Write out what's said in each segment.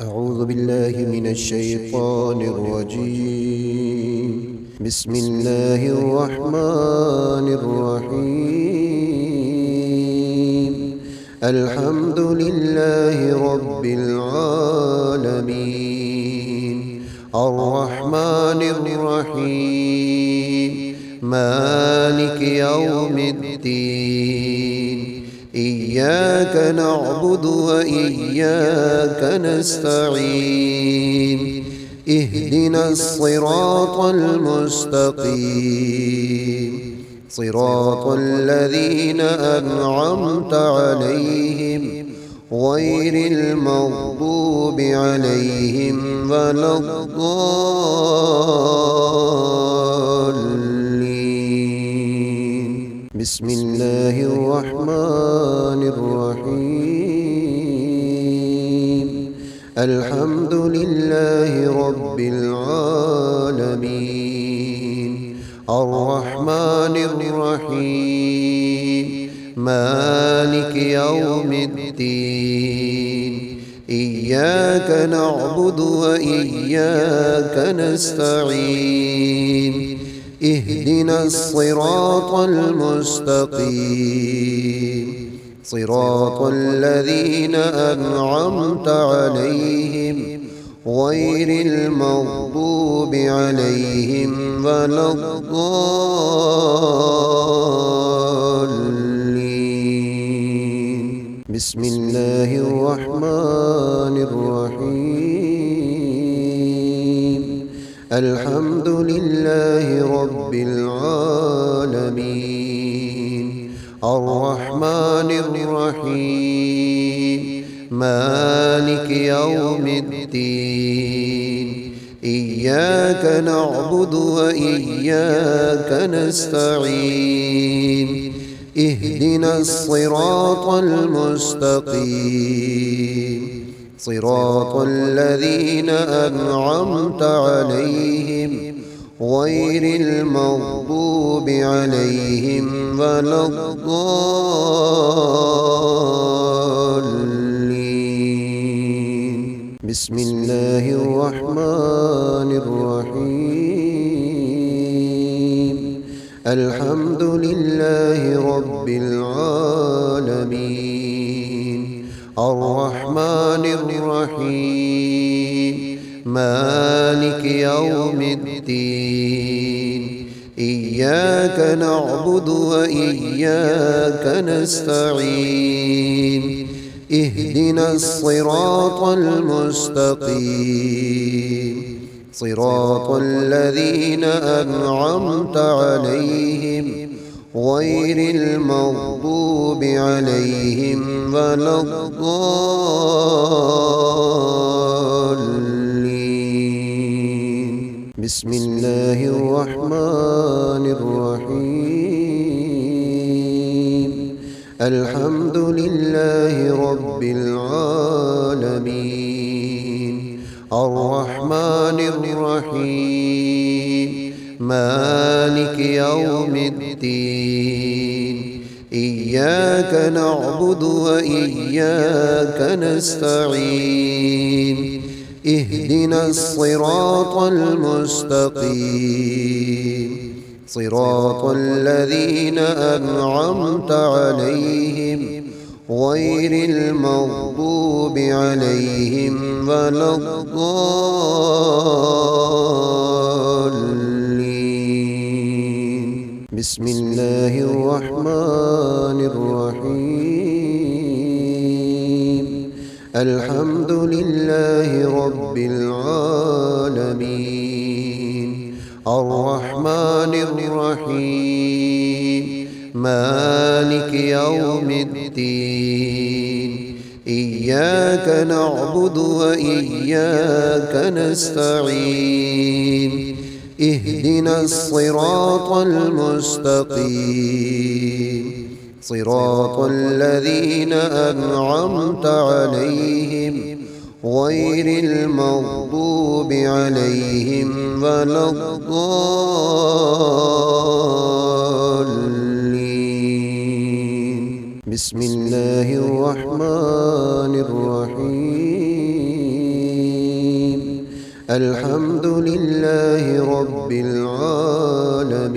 أعوذ بالله من الشيطان الرجيم. بسم الله الرحمن الرحيم. الحمد لله رب العالمين، الرحمن الرحيم، مالك يوم الدين. إياك نعبد وإياك نستعين. اهدنا الصراط المستقيم، صراط الذين أنعمت عليهم غير المغضوب عليهم ولا الضالين. بسم الله الرحمن الرحيم. الحمد لله رب العالمين، الرحمن الرحيم، مالك يوم الدين. إياك نعبد وإياك نستعين. اهدنا الصراط المستقيم، صراط الذين أنعمت عليهم غير المغضوب عليهم ولا الضالين. بسم الله الرحمن الرحيم. الحمد لله رب العالمين، الرحمن الرحيم، مالك يوم الدين. إياك نعبد وإياك نستعين. اهدنا الصراط المستقيم، صراط الذين أنعمت عليهم غير المغضوب عليهم ولا الضالين. بسم الله الرحمن الرحيم. الحمد لله رب العالمين، الرحمن الرحيم، مالك يوم الدين. إياك نعبد وإياك نستعين. اهدنا الصراط المستقيم، صراط الذين أنعمت عليهم غير المغضوب عليهم ولا الضالين. بسم الله الرحمن الرحيم. الحمد لله رب العالمين، الرحمن الرحيم، مالك يوم الدين. إياك نعبد وإياك نستعين. اهدنا الصراط المستقيم، صراط الذين أنعمت عليهم غير المغضوب عليهم ولا الضالين. بسم الله الرحمن الرحيم. الحمد لله رب العالمين، الرحمن الرحيم، مالك يوم الدين. إياك نعبد وإياك نستعين. اهدنا الصراط المستقيم، صراط الذين أنعمت عليهم غير المغضوب عليهم ولا الضالين. بسم الله الرحمن الرحيم. الحمد لله رب العالمين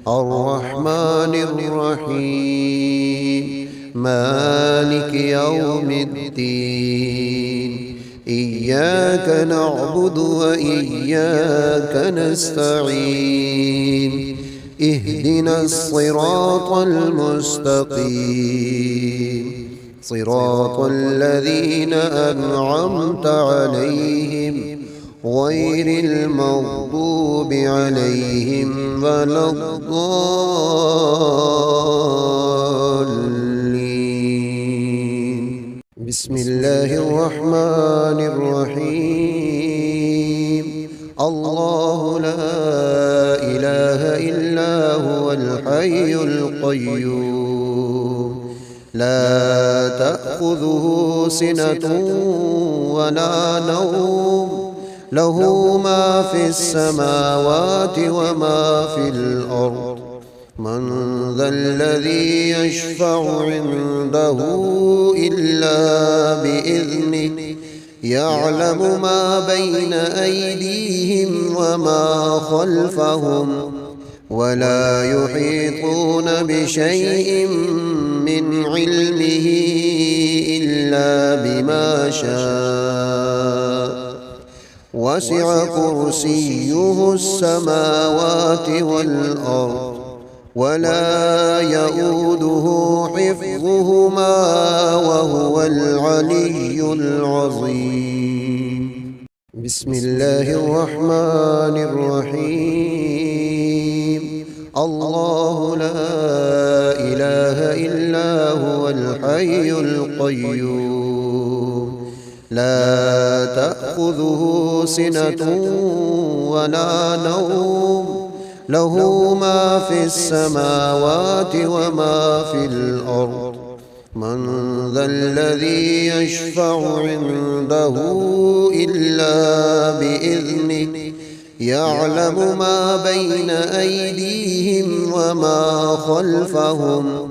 الرحمن الرحيم مالك يوم الدين إياك نعبد وإياك نستعين اهدنا الصراط المستقيم صراط الذين أنعمت عليهم غير المغضوب عليهم ولا الضالين بسم الله الرحمن الرحيم الله لا إله إلا هو الحي القيوم لا تأخذه سنة ولا نوم له ما في السماوات وما في الأرض من ذا الذي يشفع عنده إلا بإذنه يعلم ما بين أيديهم وما خلفهم ولا يحيطون بشيء من علمه إلا بما شاء وسع كرسيه السماوات والأرض ولا يؤوده حفظهما وهو العلي العظيم بسم الله الرحمن الرحيم الله لا إله إلا هو الحي القيوم لا تأخذه سنة ولا نوم له ما في السماوات وما في الأرض من ذا الذي يشفع عنده إلا بإذنه يعلم ما بين أيديهم وما خلفهم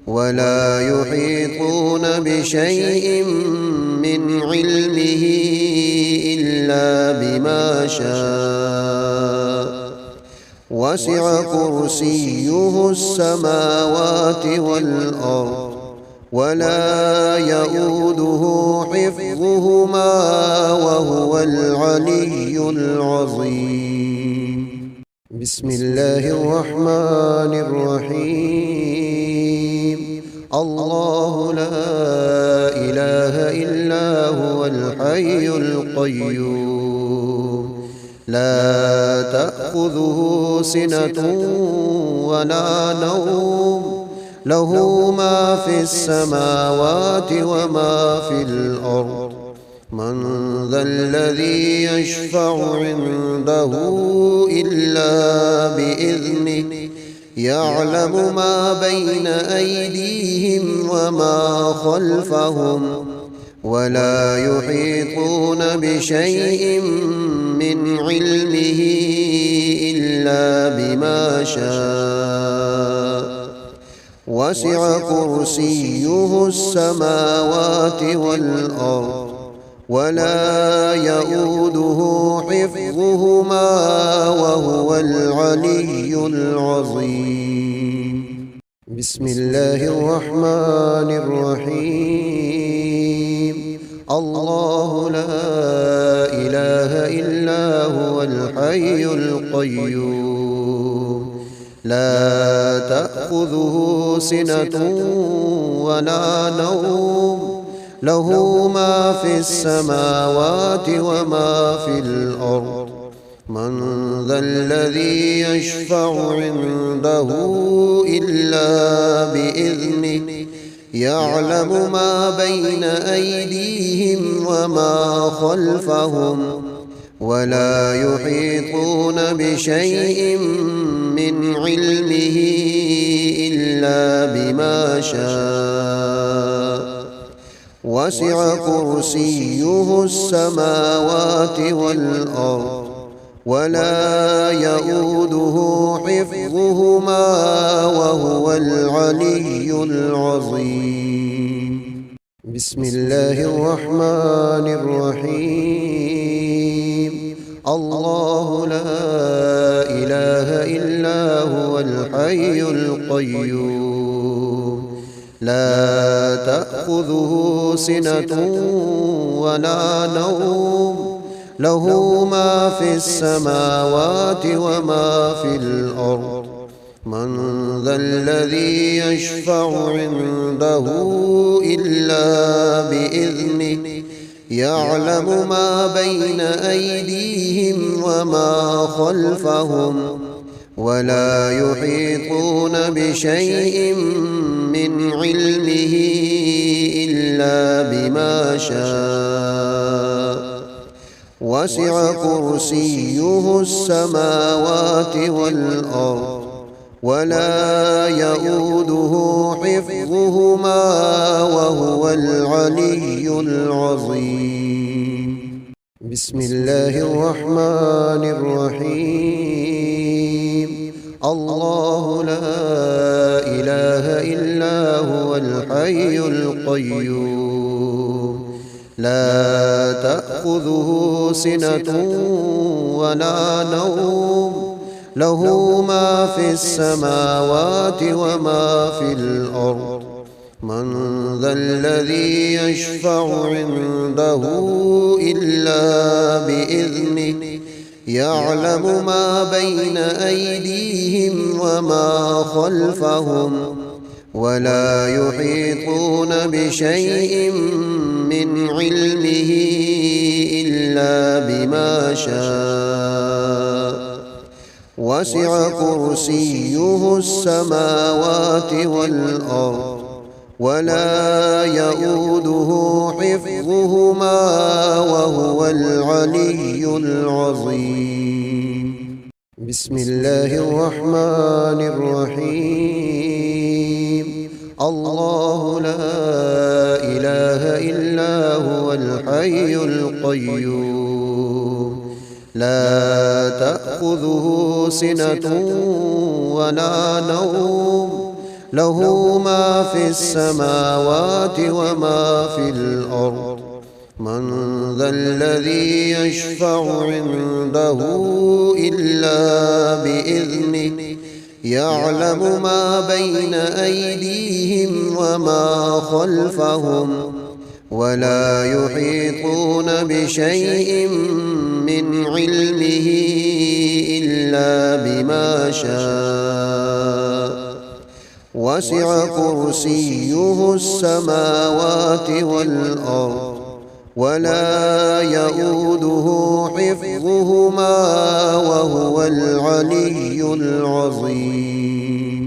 ولا يحيطون بشيء من علمه إلا بما شاء وسع كرسيه السماوات والأرض ولا يؤوده حفظهما وهو العلي العظيم بسم الله الرحمن الرحيم الله لا إله إلا هو الحي القيوم لا تأخذه سنة ولا نوم له ما في السماوات وما في الأرض من ذا الذي يشفع عنده إلا بإذنه يعلم ما بين أيديهم وما خلفهم ولا يحيطون بشيء من علمه إلا بما شاء وسع كرسيه السماوات والأرض ولا يؤوده حفظهما وهو العلي العظيم بسم الله الرحمن الرحيم الله لا إله إلا هو الحي القيوم لا تأخذه سنة ولا نوم له ما في السماوات وما في الأرض من ذا الذي يشفع عنده إلا بإذنه يعلم ما بين أيديهم وما خلفهم ولا يحيطون بشيء من علمه إلا بما شاء وسع كرسيه السماوات والأرض ولا يؤوده حفظهما وهو العلي العظيم بسم الله الرحمن الرحيم الله لا إله إلا هو الحي القيوم لا تأخذه سنة ولا نوم له ما في السماوات وما في الأرض من ذا الذي يشفع عنده إلا بإذنه يعلم ما بين أيديهم وما خلفهم ولا يحيطون بشيء من علمه إلا بما شاء وسع كرسيه السماوات والأرض ولا يؤوده حفظهما وهو العلي العظيم. بسم الله الرحمن الرحيم. الله لا إله إلا هو الحي القيوم لا تأخذه سنة ولا نوم له ما في السماوات وما في الأرض من ذا الذي يشفع عنده إلا بإذنه يعلم ما بين أيديهم وما خلفهم ولا يحيطون بشيء من علمه إلا بما شاء وسع كرسيه السماوات والأرض ولا يؤوده حفظهما وهو العلي العظيم. بسم الله الرحمن الرحيم. الله لا إله إلا هو الحي القيوم لا تأخذه سنة ولا نوم له ما في السماوات وما في الأرض من ذا الذي يشفع عنده إلا بإذنه يعلم ما بين أيديهم وما خلفهم ولا يحيطون بشيء من علمه إلا بما شاء وسع كرسيه السماوات والأرض ولا يؤوده حفظهما وهو العلي العظيم.